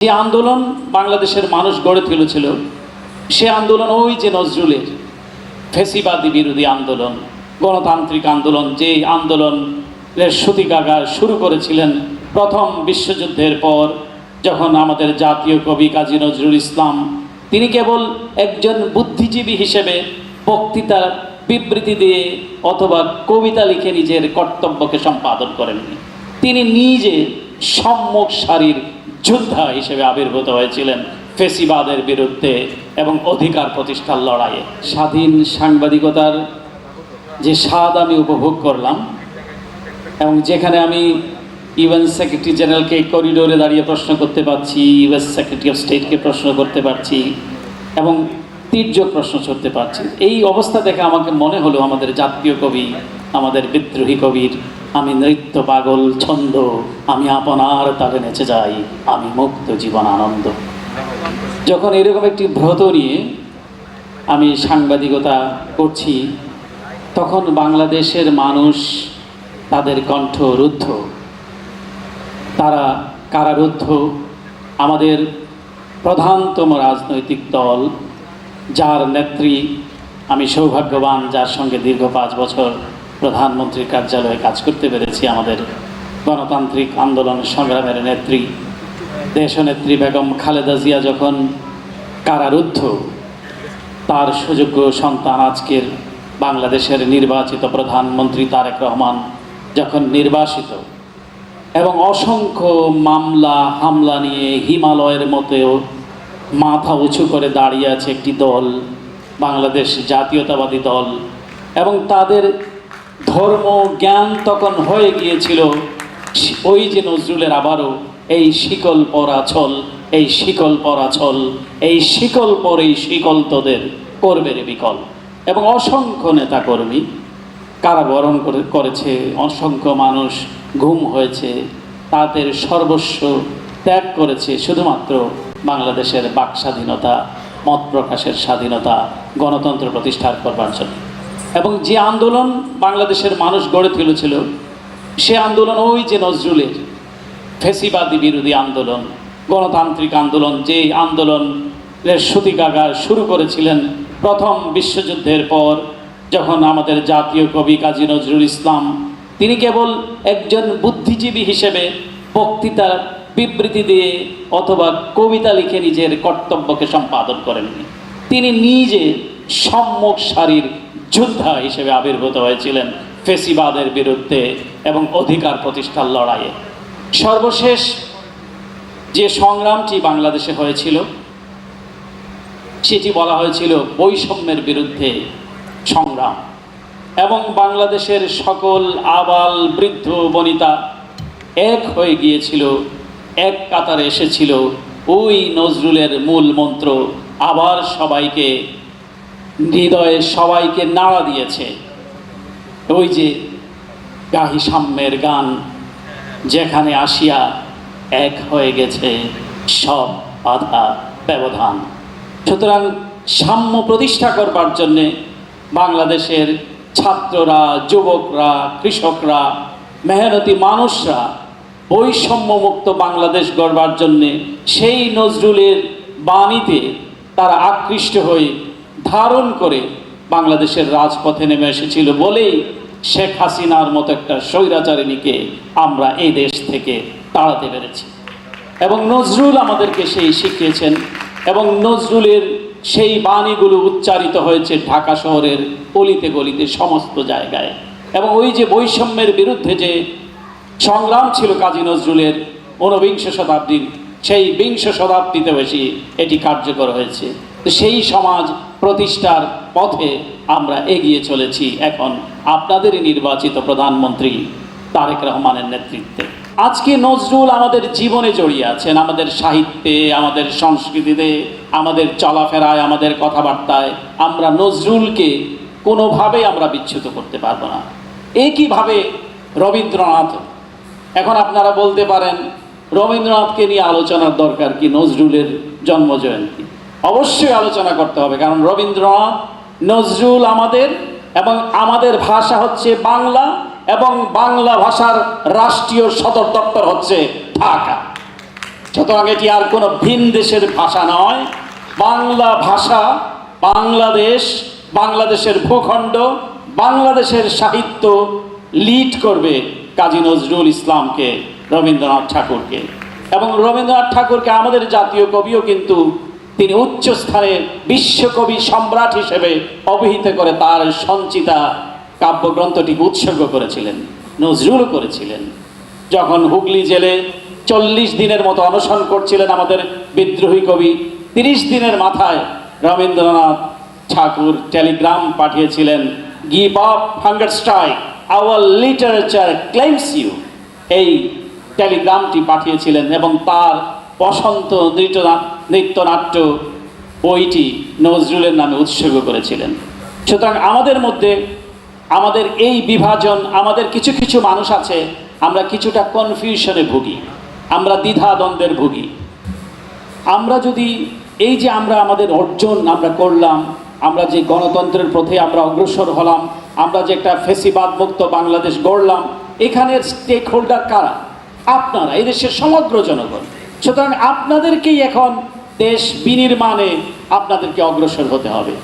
যে আন্দোলন বাংলাদেশের মানুষ গড়ে তুলেছিল সে আন্দোলন ওই যে নজরুলের ফ্যাসিবাদী বিরোধী আন্দোলন, গণতান্ত্রিক আন্দোলন, যে আন্দোলনের সূতিকাগার শুরু করেছিলেন প্রথম বিশ্বযুদ্ধের পর, যখন আমাদের জাতীয় কবি কাজী নজরুল ইসলাম তিনি কেবল একজন বুদ্ধিজীবী হিসেবে বক্তৃতা, বিবৃতি দিয়ে অথবা কবিতা লিখে নিজের কর্তব্যকে সম্পাদন করেননি। তিনি নিজে সম্মুখ সারির যোদ্ধা হিসেবে আবির্ভূত হয়েছিলেন ফ্যাসিবাদের বিরুদ্ধে এবং অধিকার প্রতিষ্ঠার লড়াইয়ে। স্বাধীন সাংবাদিকতার যে স্বাদ আমি উপভোগ করলাম, এবং যেখানে আমি ইউএন সেক্রেটারি জেনারেলকে করিডোরে দাঁড়িয়ে প্রশ্ন করতে পারছি, ইউএস সেক্রেটারি অফ স্টেটকে প্রশ্ন করতে পারছি এবং তীর্যক প্রশ্ন করতে পারছি, এই অবস্থা দেখে আমাকে মনে হলো আমাদের জাতীয় কবি, আমাদের বিদ্রোহী কবির আমি নৃত্য পাগল ছন্দ, আমি আপনার তালে নেচে যাই, আমি মুক্ত জীবন আনন্দ। যখন এরকম একটি ব্রত নিয়ে আমি সাংবাদিকতা করছি, তখন বাংলাদেশের মানুষ তাদের কণ্ঠ রুদ্ধ, তারা কারারুদ্ধ। আমাদের প্রধানতম রাজনৈতিক দল, যার নেত্রী আমি সৌভাগ্যবান, যার সঙ্গে দীর্ঘ 5 বছর প্রধানমন্ত্রীর কার্যালয়ে কাজ করতে পেরেছি, আমাদের গণতান্ত্রিক আন্দোলনের সংগ্রামের নেত্রী দেশনেত্রী বেগম খালেদা জিয়া যখন কারারুদ্ধ, তার সুযোগ্য সন্তান আজকের বাংলাদেশের নির্বাচিত প্রধানমন্ত্রী তারেক রহমান যখন নির্বাসিত, এবং অসংখ্য মামলা হামলা নিয়ে হিমালয়ের মতো মাথা উঁচু করে দাঁড়িয়ে আছে একটি দল, বাংলাদেশ জাতীয়তাবাদী দল, এবং তাদের ধর্ম জ্ঞান তখন হয়ে গিয়েছিল ওই যে নজরুলের আবারও এই শিকল পরাছল, এই শিকল পরাছল, এই শিকল পরেই শিকল তোদের করবে রে বিকল। এবং অসংখ্য নেতাকর্মী কারাবরণ করেছে, অসংখ্য মানুষ গুম হয়েছে, তাদের সর্বস্ব ত্যাগ করেছে শুধুমাত্র বাংলাদেশের বাক স্বাধীনতা, মত প্রকাশের স্বাধীনতা, গণতন্ত্র প্রতিষ্ঠার করবার জন্য। এবং যে আন্দোলন বাংলাদেশের মানুষ গড়ে তুলেছিল সে আন্দোলন ওই যে নজরুলের ফ্যাসিবাদী বিরোধী আন্দোলন, গণতান্ত্রিক আন্দোলন, যে আন্দোলনের সূতিকাগার শুরু করেছিলেন প্রথম বিশ্বযুদ্ধের পর, যখন আমাদের জাতীয় কবি কাজী নজরুল ইসলাম তিনি কেবল একজন বুদ্ধিজীবী হিসেবে বক্তৃতা, বিবৃতি দিয়ে অথবা কবিতা লিখে নিজের কর্তব্যকে সম্পাদন করেননি। তিনি নিজে সম্মুখ সারির যোদ্ধা হিসেবে আবির্ভূত হয়েছিলেন ফ্যাসিবাদের বিরুদ্ধে এবং অধিকার প্রতিষ্ঠার লড়াইয়ে। সর্বশেষ যে সংগ্রামটি বাংলাদেশে হয়েছিল সেটি বলা হয়েছিল বৈষম্যের বিরুদ্ধে সংগ্রাম, এবং বাংলাদেশের সকল আবাল বৃদ্ধ বনিতা এক হয়ে গিয়েছিল, এক কাতারে এসেছিল ওই নজরুলের মূল মন্ত্র আবার সবাইকে হৃদয়ে সবাইকে নাড়া দিয়েছে। ওই যে গাহি সাম্যের গান, যেখানে আসিয়া এক হয়ে গেছে সব বাধা ব্যবধান। সুতরাং সাম্য প্রতিষ্ঠা করবার জন্যে বাংলাদেশের ছাত্ররা, যুবকরা, কৃষকরা, মেহনতি মানুষরা বৈষম্যমুক্ত বাংলাদেশ গড়বার জন্যে সেই নজরুলের বাণীতে তারা আকৃষ্ট হয়ে ধারণ করে বাংলাদেশের রাজপথে নেমে এসেছিল বলেই শেখ হাসিনার মতো একটা স্বৈরাচারিণীকে আমরা এই দেশ থেকে তাড়াতে পেরেছি। এবং নজরুল আমাদেরকে সেই শিখিয়েছেন, এবং নজরুলের সেই বাণীগুলো উচ্চারিত হয়েছে ঢাকা শহরের অলিতে গলিতে সমস্ত জায়গায়। এবং ওই যে বৈষম্যের বিরুদ্ধে যে সংগ্রাম ছিল কাজী নজরুলের ঊনবিংশ শতাব্দীর, সেই বিংশ শতাব্দীতে বেশি এটি কার্যকর হয়েছে। তো সেই সমাজ প্রতিষ্ঠার পথে আমরা এগিয়ে চলেছি এখন আপনাদেরই নির্বাচিত প্রধানমন্ত্রী তারেক রহমানের নেতৃত্বে। আজকে নজরুল আমাদের জীবনে জড়িয়ে আছেন, আমাদের সাহিত্যে, আমাদের সংস্কৃতিতে, আমাদের চলাফেরায়, আমাদের কথাবার্তায়। আমরা নজরুলকে কোনোভাবেই আমরা বিচ্যুত করতে পারবো না। একইভাবে রবীন্দ্রনাথ, এখন আপনারা বলতে পারেন রবীন্দ্রনাথকে নিয়ে আলোচনার দরকার কি, নজরুলের জন্মজয়ন্তী অবশ্যই আলোচনা করতে হবে, কারণ রবীন্দ্রনাথ, নজরুল আমাদের, এবং আমাদের ভাষা হচ্ছে বাংলা, এবং বাংলা ভাষার রাষ্ট্রীয় সদর দপ্তর হচ্ছে ঢাকা। সুতরাং এটি আর কোনো ভিন দেশের ভাষা নয়, বাংলা ভাষা, বাংলাদেশ, বাংলাদেশের ভূখণ্ড, বাংলাদেশের সাহিত্য লিড করবে কাজী নজরুল ইসলামকে, রবীন্দ্রনাথ ঠাকুরকে। এবং রবীন্দ্রনাথ ঠাকুরকে আমাদের জাতীয় কবিও কিন্তু তিনি উচ্চ স্থানে বিশ্বকবি সম্রাট হিসেবে অভিহিত করে তার সঞ্চিতা কাব্যগ্রন্থটিকে উৎসর্গ করেছিলেন, নজরুলও করেছিলেন। যখন হুগলি জেলে 40 দিনের মতো অনশন করছিলেন আমাদের বিদ্রোহী কবি, 30 দিনের মাথায় রবীন্দ্রনাথ ঠাকুর টেলিগ্রাম পাঠিয়েছিলেন, give up hunger strike, our literature claims you. এই টেলিগ্রামটি পাঠিয়েছিলেন এবং তার বসন্ত নৃত্যনাট্য বইটি নজরুলের নামে উৎসর্গ করেছিলেন। সুতরাং আমাদের মধ্যে আমাদের এই বিভাজন, আমাদের কিছু কিছু মানুষ আছে, আমরা কিছুটা কনফিউশনে ভুগি, আমরা দ্বিধাদ্বন্দ্বের ভুগি। আমরা যদি এই যে আমরা আমাদের অর্জন আমরা করলাম, আমরা যে গণতন্ত্রের পথে আমরা অগ্রসর হলাম, আমরা যে একটা ফেসিবাদ মুক্ত বাংলাদেশ গড়লাম, এখানের স্টেক হোল্ডার কারা? আপনারা, এই দেশের সমগ্র জনগণ। সুতরাং আপনাদেরকেই এখন দেশ বিনির্মাণে আপনাদেরকে অগ্রসর হতে হবে।